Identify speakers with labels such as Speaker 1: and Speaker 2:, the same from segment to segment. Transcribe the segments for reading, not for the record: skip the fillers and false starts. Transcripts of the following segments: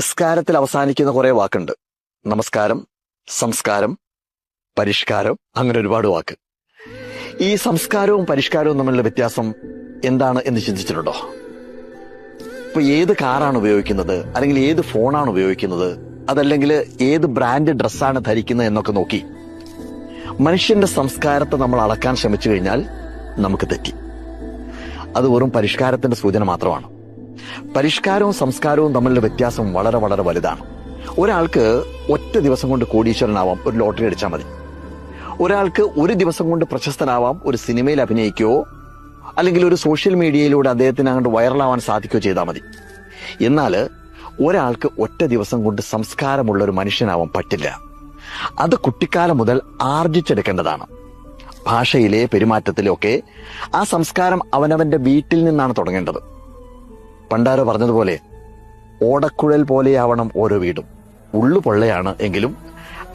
Speaker 1: സ്കാരത്തിൽ അവസാനിക്കുന്ന കുറെ വാക്കുണ്ട്. നമസ്കാരം, സംസ്കാരം, പരിഷ്കാരം, അങ്ങനെ ഒരുപാട് വാക്ക്. ഈ സംസ്കാരവും പരിഷ്കാരവും തമ്മിലുള്ള വ്യത്യാസം എന്താണ് എന്ന് ചിന്തിച്ചിട്ടുണ്ടോ? ഇപ്പൊ ഏത് കാറാണ് ഉപയോഗിക്കുന്നത്, അല്ലെങ്കിൽ ഏത് ഫോണാണ് ഉപയോഗിക്കുന്നത്, അതല്ലെങ്കിൽ ഏത് ബ്രാൻഡ് ഡ്രസ്സാണ് ധരിക്കുന്നത് എന്നൊക്കെ നോക്കി മനുഷ്യന്റെ സംസ്കാരത്തെ നമ്മൾ അളക്കാൻ ശ്രമിച്ചു കഴിഞ്ഞാൽ നമുക്ക് തെറ്റി. അത് വെറും പരിഷ്കാരത്തിന്റെ സൂചന മാത്രമാണ്. പരിഷ്കാരവും സംസ്കാരവും തമ്മിലുള്ള വ്യത്യാസം വളരെ വളരെ വലുതാണ്. ഒരാൾക്ക് ഒറ്റ ദിവസം കൊണ്ട് കോടീശ്വരനാവാം, ഒരു ലോട്ടറി അടിച്ചാൽ മതി. ഒരാൾക്ക് ഒരു ദിവസം കൊണ്ട് പ്രശസ്തനാവാം, ഒരു സിനിമയിൽ അഭിനയിക്കുകയോ അല്ലെങ്കിൽ ഒരു സോഷ്യൽ മീഡിയയിലൂടെ അദ്ദേഹത്തിന് അങ്ങോട്ട് വൈറലാവാൻ സാധിക്കുകയോ ചെയ്താൽ മതി. എന്നാൽ ഒരാൾക്ക് ഒറ്റ ദിവസം കൊണ്ട് സംസ്കാരമുള്ള ഒരു മനുഷ്യനാവാൻ പറ്റില്ല. അത് കുട്ടിക്കാലം മുതൽ ആർജിച്ചെടുക്കേണ്ടതാണ്. ഭാഷയിലെ പെരുമാറ്റത്തിലൊക്കെ ആ സംസ്കാരം അവനവന്റെ വീട്ടിൽ നിന്നാണ് തുടങ്ങേണ്ടത്. പണ്ടാരോ പറഞ്ഞതുപോലെ ഓടക്കുഴൽ പോലെയാവണം ഓരോ വീടും. ഉള്ളു പൊള്ളയാണ് എങ്കിലും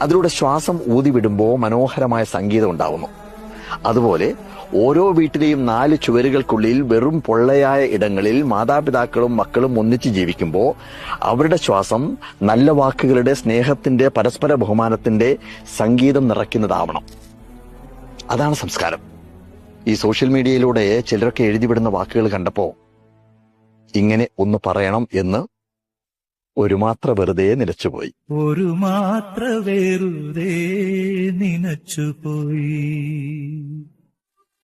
Speaker 1: അതിലൂടെ ശ്വാസം ഊതിവിടുമ്പോൾ മനോഹരമായ സംഗീതം ഉണ്ടാവുന്നു. അതുപോലെ ഓരോ വീട്ടിലെയും 4 ചുവരുകൾക്കുള്ളിൽ വെറും പൊള്ളയായ ഇടങ്ങളിൽ മാതാപിതാക്കളും മക്കളും ഒന്നിച്ച് ജീവിക്കുമ്പോൾ അവരുടെ ശ്വാസം നല്ല വാക്കുകളുടെ, സ്നേഹത്തിന്റെ, പരസ്പര ബഹുമാനത്തിന്റെ സംഗീതം നിറയ്ക്കുന്നതാവണം. അതാണ് സംസ്കാരം. ഈ സോഷ്യൽ മീഡിയയിലൂടെ ചിലരൊക്കെ എഴുതിവിടുന്ന വാക്കുകൾ കണ്ടപ്പോ ഇങ്ങനെ ഒന്ന് പറയണം എന്ന് ഒരു മാത്ര വെറുതെ നിലച്ചുപോയി.
Speaker 2: ഒരു മാത്ര വെറുതെ നിനച്ചുപോയി.